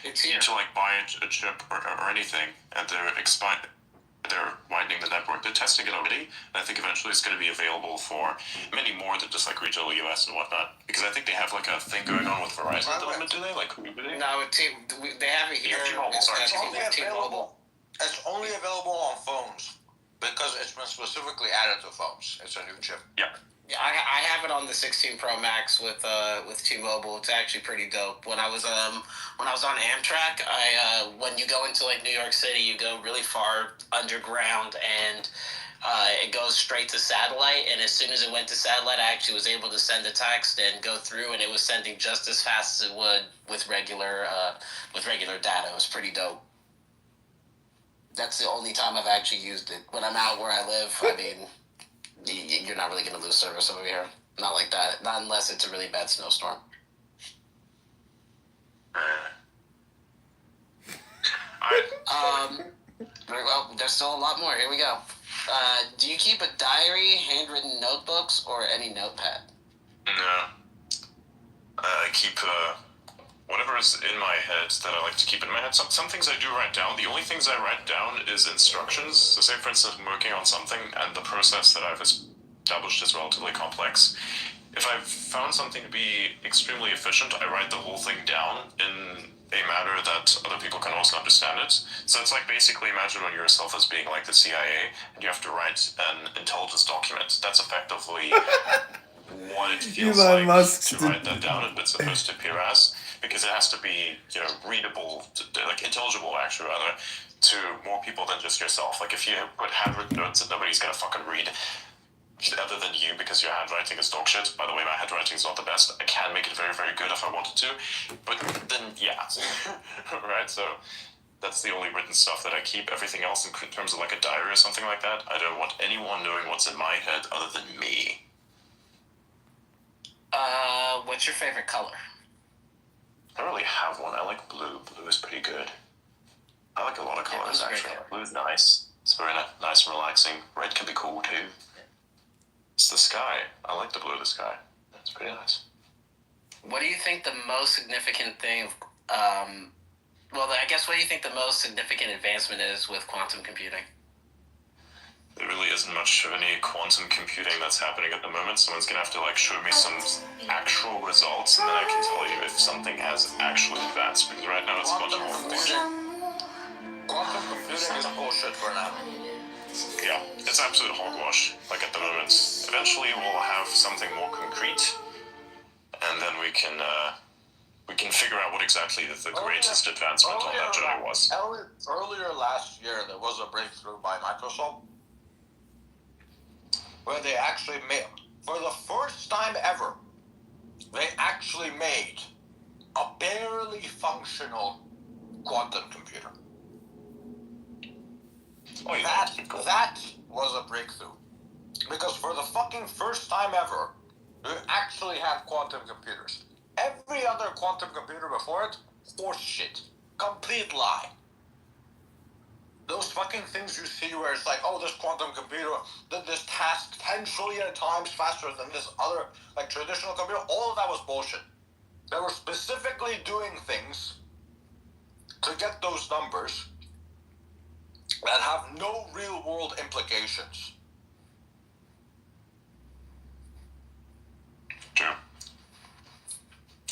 It's you here. need to like buy a chip or anything, and they're widening the network. They're testing it already, and I think eventually it's going to be available for many more than just like regional US and whatnot. Because I think they have like a thing going on with Verizon at the moment, do they? Like, who do they? No, they have it here. T-Mobile, sorry, T-Mobile. It's only available on phones because it's been specifically added to phones. It's a new chip. Yeah. Yeah, I have it on the 16 Pro Max with T-Mobile. It's actually pretty dope. When I was on Amtrak, when you go into like New York City, you go really far underground, and it goes straight to satellite. And as soon as it went to satellite, I actually was able to send a text and go through, and it was sending just as fast as it would with regular data. It was pretty dope. That's the only time I've actually used it. When I'm out where I live, I mean, you're not really going to lose service over here. Not like that. Not unless it's a really bad snowstorm. Very well. There's still a lot more. Here we go. Do you keep a diary, handwritten notebooks, or any notepad? No. I keep whatever is in my head that I like to keep in my head. Some things I do write down. The only things I write down is instructions. So say, for instance, I'm working on something and the process that I've established is relatively complex. If I've found something to be extremely efficient, I write the whole thing down in a manner that other people can also understand it. So it's like basically imagine when you're yourself as being like the CIA and you have to write an intelligence document. That's effectively what it feels Elon like Musk to write that down, and it's supposed to appear as, because it has to be, readable, like intelligible actually rather, to more people than just yourself. Like if you put handwritten notes that nobody's gonna fucking read other than you because your handwriting is dog shit. By the way, my handwriting is not the best. I can make it very, very good if I wanted to, but then yeah, right? So that's the only written stuff that I keep. Everything else in terms of like a diary or something like that, I don't want anyone knowing what's in my head other than me. What's your favorite color? I don't really have one. I like blue. Blue is pretty good. I like a lot of colors, actually. Blue is nice. It's very nice and relaxing. Red can be cool, too. It's the sky. I like the blue of the sky. It's pretty nice. What do you think the most significant thing, what do you think the most significant advancement is with quantum computing? There really isn't much of any quantum computing that's happening at the moment. Someone's gonna have to show me some actual results, and then I can tell you if something has actually advanced. Because right now it's a bunch of bullshit. Quantum computing is bullshit for now. Yeah, it's absolute hogwash. Like at the moment, eventually we'll have something more concrete, and then we can figure out what exactly the greatest advancement on that journey was. Earlier last year, there was a breakthrough by Microsoft where they actually made, for the first time ever, they actually made a barely functional quantum computer. Oh, yeah, that was a breakthrough. Because for the fucking first time ever, we actually had quantum computers. Every other quantum computer before it, horse shit. Complete lie. Those fucking things you see where it's like, oh, this quantum computer did this task 10 trillion times faster than this other, traditional computer, all of that was bullshit. They were specifically doing things to get those numbers that have no real-world implications. True.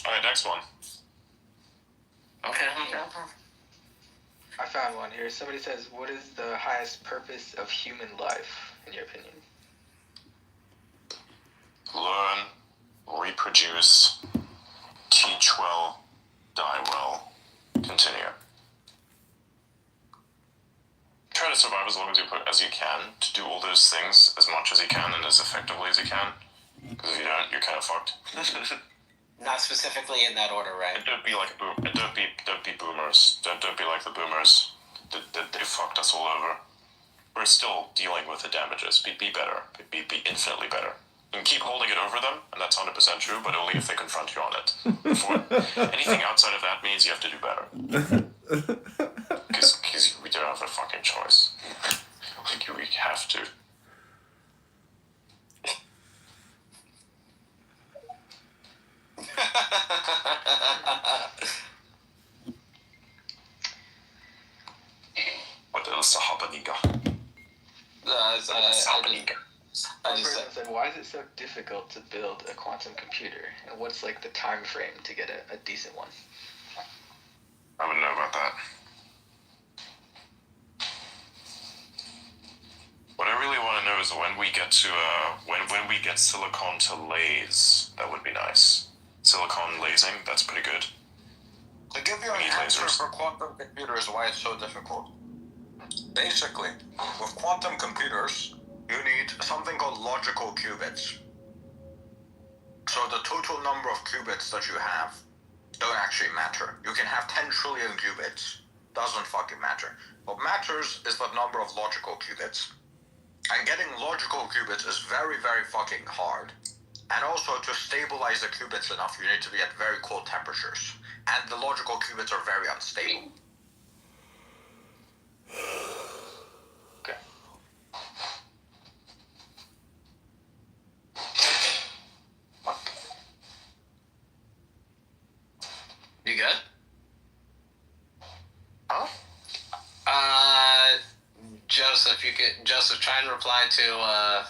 Alright, next one. Okay. I found one here. Somebody says, what is the highest purpose of human life, in your opinion? Learn, reproduce, teach well, die well, continue. Try to survive as long as you can, to do all those things as much as you can and as effectively as you can. Because if you don't, you're kind of fucked. Not specifically in that order, right? And don't be like don't be boomers. Don't be like the boomers. They fucked us all over. We're still dealing with the damages. Be better. Be infinitely better. You can keep holding it over them, and that's 100% true, but only if they confront you on it. Anything outside of that means you have to do better. Because we don't have a fucking choice. We have to. Sahabaniga. I One just person said, why is it so difficult to build a quantum computer? And what's like the time frame to get a decent one? I wouldn't know about that. What I really want to know is when we get to when we get silicon to laze, that would be nice. Silicon lasing, that's pretty good. To give you We an need answer lasers. for quantum computers, why it's so difficult. Basically, with quantum computers, you need something called logical qubits. So the total number of qubits that you have don't actually matter. You can have 10 trillion qubits. Doesn't fucking matter. What matters is the number of logical qubits. And getting logical qubits is very, very fucking hard. And also, to stabilize the qubits enough, you need to be at very cold temperatures. And the logical qubits are very unstable. Okay. You good? Huh? Joseph, try and reply to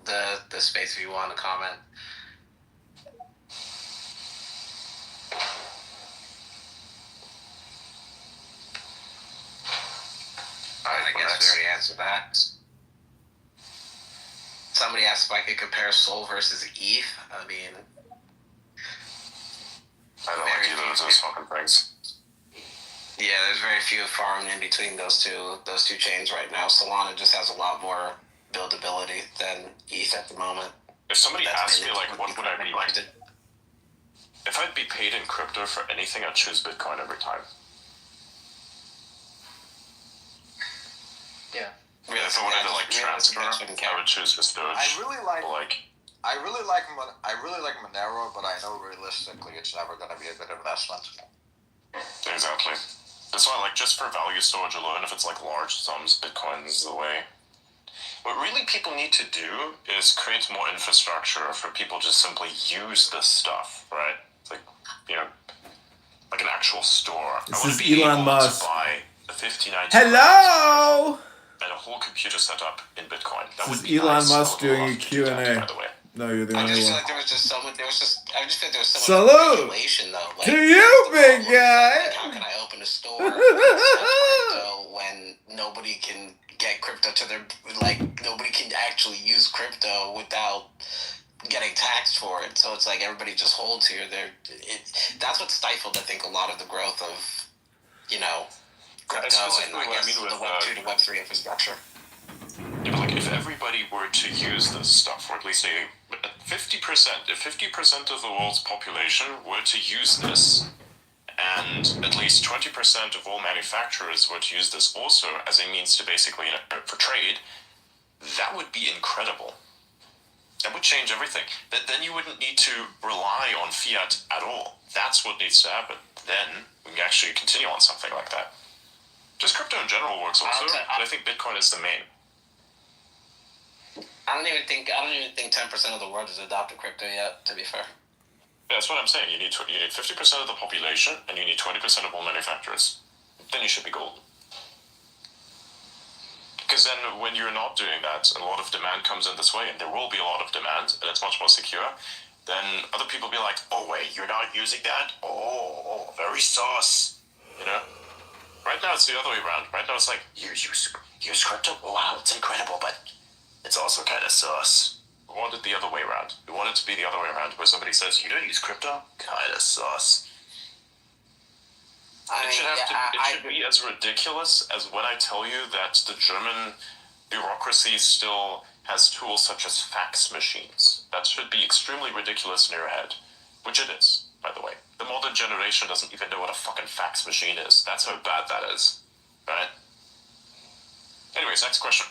the space if you want to comment. I guess we already answered that. Somebody asked if I could compare Sol versus ETH. I mean, I don't like either of those fucking things. yeah, there's very few farming in between those two chains right now. Solana just has a lot more buildability than ETH at the moment. If somebody That's asked me, like, what would I be like? If I'd be paid in crypto for anything, I'd choose Bitcoin every time. Yeah. If I wanted to, like, transfer, I would choose just Doge. I really like Like, Monero, but I know realistically it's never going to be a good investment. exactly. That's why, like, just for value storage alone, if it's, like, large sums, Bitcoin is the way. What really people need to do is create more infrastructure for people to simply use this stuff, right? Like, you know, like an actual store. This I is want to be Elon able Musk. to buy a 59 Hello! and a whole computer set up in Bitcoin. That This would is be Elon nice. Musk I would doing love a to do that, Q&A. by the way. No, you're the I only just feel one. like I just feel like there was so much Salute regulation though. Like, to you, big guy. Like, how can I open a store and accept crypto when nobody can get crypto to their, like, nobody can actually use crypto without getting taxed for it. So it's like everybody just holds here. That's what stifled, I think, a lot of the growth of, you know, crypto and I guess the Web2 to Web3 infrastructure. Yeah, but like if everybody were to use this stuff, or at least 50%, if 50% of the world's population were to use this, and at least 20% of all manufacturers were to use this also as a means to basically, for trade, that would be incredible. That would change everything. Then you wouldn't need to rely on fiat at all. That's what needs to happen. Then we can actually continue on something like that. Just crypto in general works also, but I think Bitcoin is the main. I don't even think 10% of the world has adopted crypto yet, to be fair. Yeah, that's what I'm saying. You need 50% of the population, and you need 20% of all manufacturers. Then you should be golden. Because then when you're not doing that, a lot of demand comes in this way, and there will be a lot of demand, and it's much more secure, then other people will be like, oh wait, you're not using that? Oh, very sus. You know? Right now it's the other way around. Right now it's like, you use crypto? Wow, it's incredible, but it's also kind of sus. We want it the other way around. We want it to be the other way around, where somebody says, you don't use crypto? Kind of sus. It should be as ridiculous as when I tell you that the German bureaucracy still has tools such as fax machines. That should be extremely ridiculous in your head. Which it is, by the way. The modern generation doesn't even know what a fucking fax machine is. That's how bad that is. Right? Anyways, next question.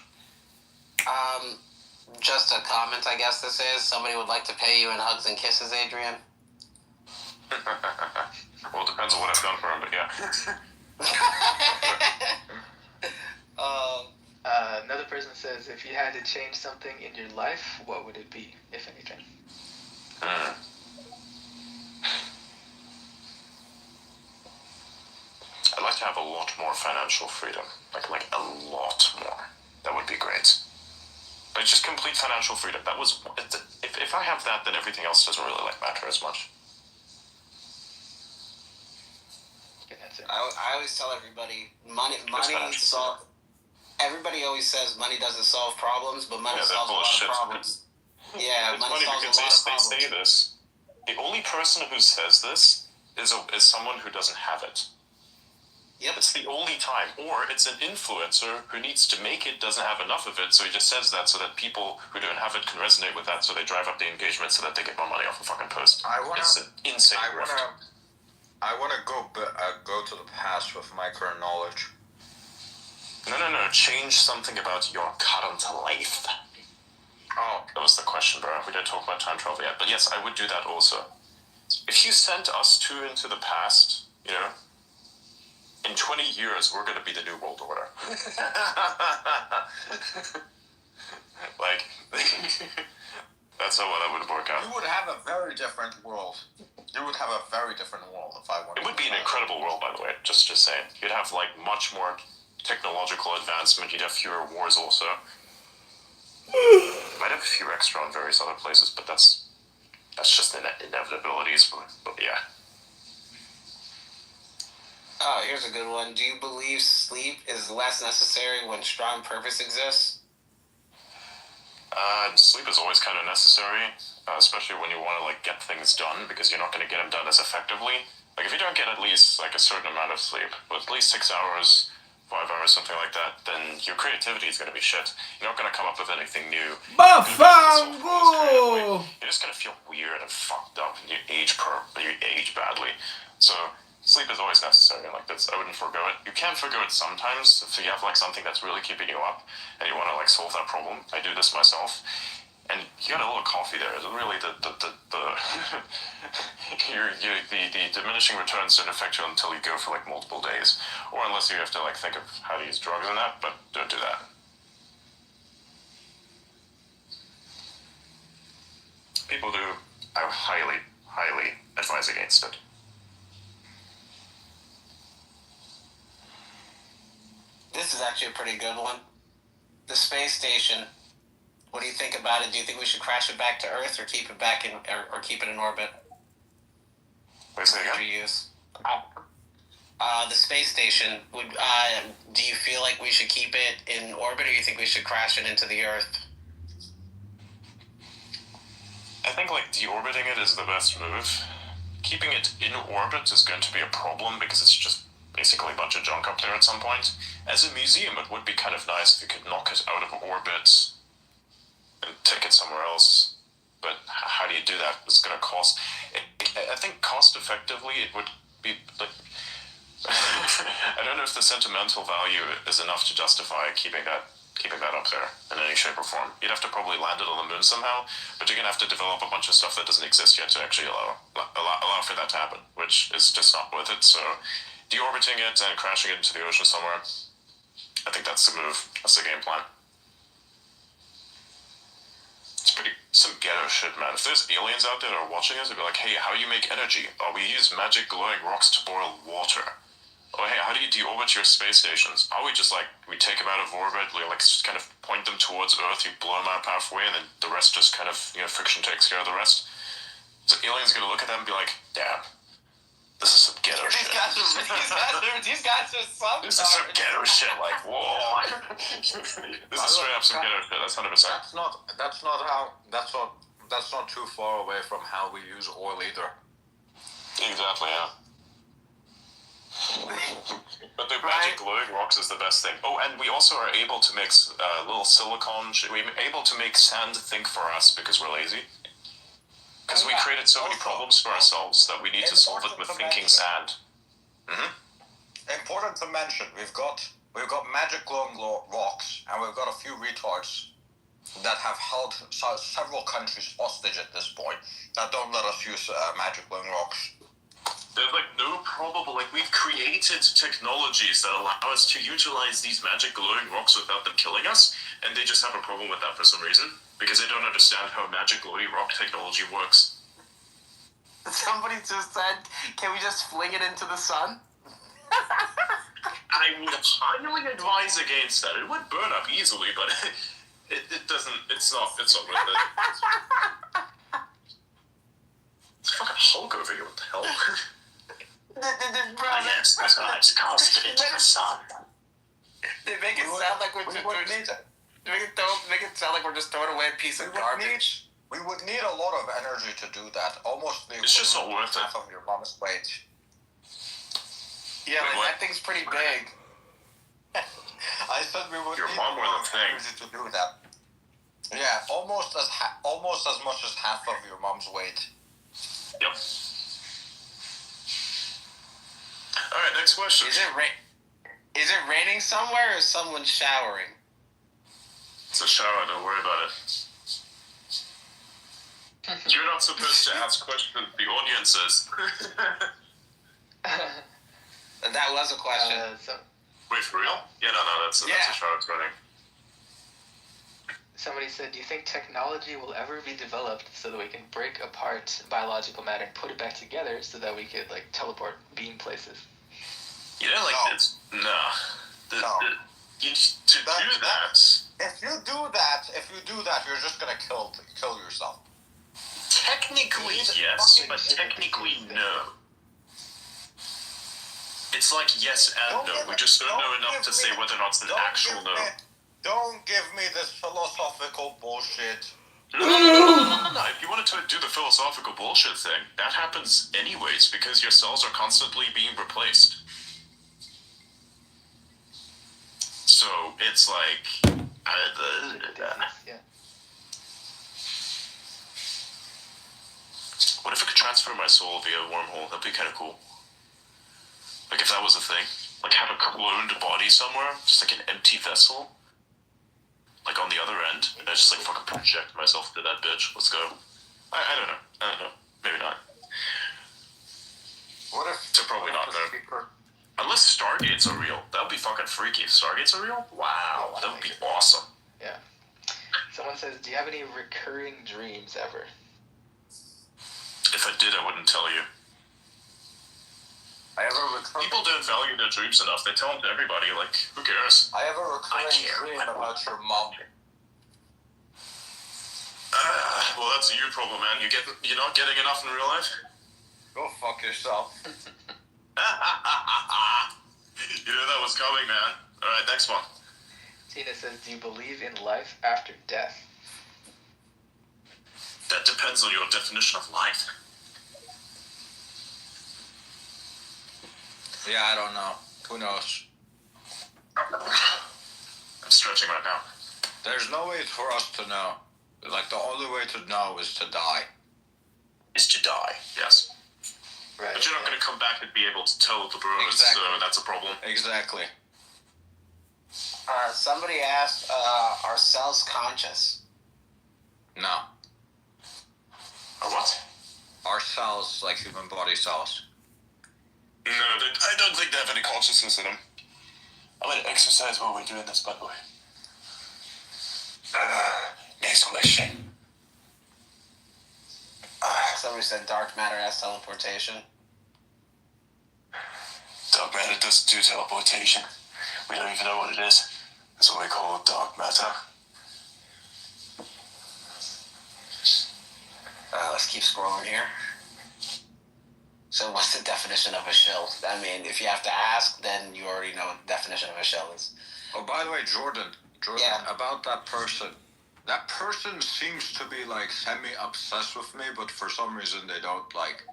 Just a comment, I guess this is. Somebody would like to pay you in hugs and kisses, Adrian. Well, it depends on what I've done for him, but yeah. Another person says, if you had to change something in your life, what would it be, if anything? I'd like to to have a lot more financial freedom. Like a lot more. That would be great. Like just complete financial freedom. That was if I have that, then everything else doesn't really matter as much. Yeah, that's it. I always tell everybody money solve. Everybody always says money doesn't solve problems, but money solves a lot of problems. Yeah, it's money funny solves a lot of problems. they say this. The only person who says this is someone who doesn't have it. Yep. It's the only time. Or it's an influencer who needs to make it, doesn't have enough of it, so he just says that so that people who don't have it can resonate with that, so they drive up the engagement so that they get more money off the fucking post. It's an insane grift. I wanna go to the past with my current knowledge. No. Change something about your current life. Oh. That was the question, bro. We didn't talk about time travel yet. But yes, I would do that also. If you sent us two into the past, you know, in 20 years, we're going to be the new world order. Like, that's how that would work out. You would have a very different world. You would have a very different world if I wanted. It would be an incredible world, by the way. Just saying. You'd have, like, much more technological advancement. You'd have fewer wars also. Might have a few extra in various other places, but that's just inevitabilities. But yeah. Oh, here's a good one. Do you believe sleep is less necessary when strong purpose exists? Sleep is always kind of necessary, especially when you want to like get things done, because you're not going to get them done as effectively. Like if you don't get at least like a certain amount of sleep, at least 6 hours, 5 hours, something like that, then your creativity is going to be shit. You're not going to come up with anything new. Bafango! You're just going to feel weird and fucked up, and you age badly. So sleep is always necessary. Like that's, I wouldn't forgo it. You can forgo it sometimes if you have like something that's really keeping you up and you want to like solve that problem. I do this myself. And you got a little coffee there. Is really the diminishing returns don't affect you until you go for like multiple days, or unless you have to like think of how to use drugs and that. But don't do that. People do. I highly advise against it. This is actually a pretty good one. The space station. What do you think about it? Do you think we should crash it back to Earth or keep it back in, or keep it in orbit? Wait, say again? Use. The space station. Do you feel like we should keep it in orbit, or do you think we should crash it into the Earth? I think like deorbiting it is the best move. Keeping it in orbit is going to be a problem because it's just basically a bunch of junk up there at some point. As a museum, it would be kind of nice if you could knock it out of orbit and take it somewhere else. But how do you do that? It's going to cost. I think cost effectively it would be like. I don't know if the sentimental value is enough to justify keeping that up there in any shape or form. You'd have to probably land it on the moon somehow, but you're going to have to develop a bunch of stuff that doesn't exist yet to actually allow for that to happen, which is just not worth it. So deorbiting it and crashing it into the ocean somewhere, I think that's the move. That's the game plan. It's some ghetto shit, man. If there's aliens out there that are watching us, they'd be like, hey, how do you make energy? Oh, we use magic glowing rocks to boil water. Oh, hey, how do you deorbit your space stations? Oh, we take them out of orbit, we like kind of point them towards Earth, you blow them out halfway, and then the rest just kind of, friction takes care of the rest. So aliens are gonna look at them and be like, damn, this is some ghetto shit. These guys are some. This is some ghetto shit, like, whoa. This is straight up some ghetto shit, that's 100%. That's not too far away from how we use oil either. Exactly, yeah. But the magic glowing rocks is the best thing. Oh, and we also are able to mix little silicon. We're able to make sand think for us because we're lazy. Because we created so many problems for ourselves that we need to solve it with thinking sand. Important to mention, we've got magic glowing rocks, and we've got a few retards that have held several countries hostage at this point that don't let us use magic glowing rocks. There's like no probable, like we've created technologies that allow us to utilize these magic glowing rocks without them killing us, and they just have a problem with that for some reason, because they don't understand how magic glowing rock technology works. Somebody just said, can we just fling it into the sun? I would highly advise against that. It would burn up easily, but it doesn't. It's not worth it. It's fucking Hulk over here. What the hell? Yes, that's why it's casted into the sun. They make it sound like we're just make it sound like we're just throwing away a piece of garbage. We would need a lot of energy to do that. Almost the It's just not worth it. half of your mom's wage. Yeah, Wait, but what? that thing's pretty big. I said we would Your need mom a were lot the of thing. energy to do that. Yeah, almost as much as half of your mom's weight. Yep. All right, next question. Is it raining somewhere or is someone showering? It's a shower. Don't worry about it. You're not supposed to ask questions. The audience is. That was a question. Wait, for real? Yeah, no, that's a shower. It's running. Somebody said, do you think technology will ever be developed so that we can break apart biological matter and put it back together so that we could, like, teleport beam places? Yeah, like No. it's no. No. To do that. If you do that, you're just gonna kill yourself. Technically, It's yes, fucking but technically, stupid. no. It's like yes and no. We just don't know enough to say whether or not it's an actual no. Don't give me this philosophical bullshit. No. If you wanted to do the philosophical bullshit thing, that happens anyways because your cells are constantly being replaced. So it's like, Yeah. what if I could transfer my soul via a wormhole? That'd be kind of cool. Like if that was a thing, like have a cloned body somewhere, just like an empty vessel, like on the other end, and I just like fucking project myself into that bitch. Let's go. I don't know. Maybe not. What if? So probably not, no. Unless Stargates are real. That would be fucking freaky. If Stargates are real? Wow, that would be awesome. Yeah. Someone says, do you have any recurring dreams ever? If I did, I wouldn't tell you. I have a recurring. People don't value their dreams enough. They tell them to everybody. Like, who cares? I have a recurring care. dream about your mom. Well, that's your problem, man. You're not getting enough in real life? Go fuck yourself. You knew that was coming, man. Alright, next one. Tina says, do you believe in life after death? That depends on your definition of life. Yeah, I don't know. Who knows? I'm stretching right now. There's no way for us to know. Like, the only way to know is to die. Is to die, yes. Right. But you're not going to come back and be able to tell the bros, Exactly. so that's a problem. Exactly. Somebody asked, are cells conscious? No. Or what? Our cells, like human body cells. No, I don't think they have any consciousness in them. I'm going to exercise while we're doing this, by the way. Next question. Somebody said dark matter has teleportation. Dark matter doesn't do teleportation. We don't even know what it is. That's what we call dark matter. Let's keep scrolling here. So what's the definition of a shell? I mean, if you have to ask, then you already know what the definition of a shell is. Oh, by the way, Jordan, Yeah. about that person. That person seems to be, like, semi-obsessed with me, but for some reason they don't, like...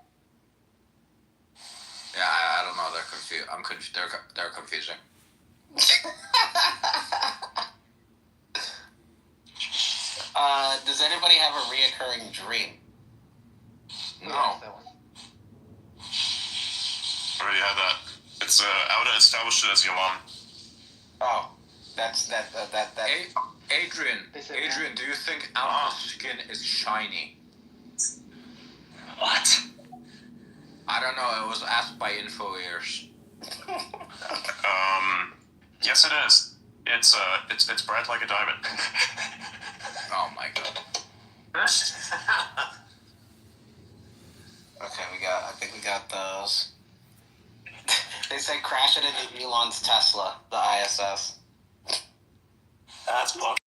Yeah, I don't know, they're confused. They're confusing. Does anybody have a reoccurring dream? Who No. asked that one? Already had that. It's I would have established it as your mom. Oh, that. Adrian, do you think our skin is shiny? What? I don't know, it was asked by info ears. Yes, it is. It's bright like a diamond. Oh my god. Okay, I think we got those. They say crash it into Elon's Tesla, the ISS. That's fucked.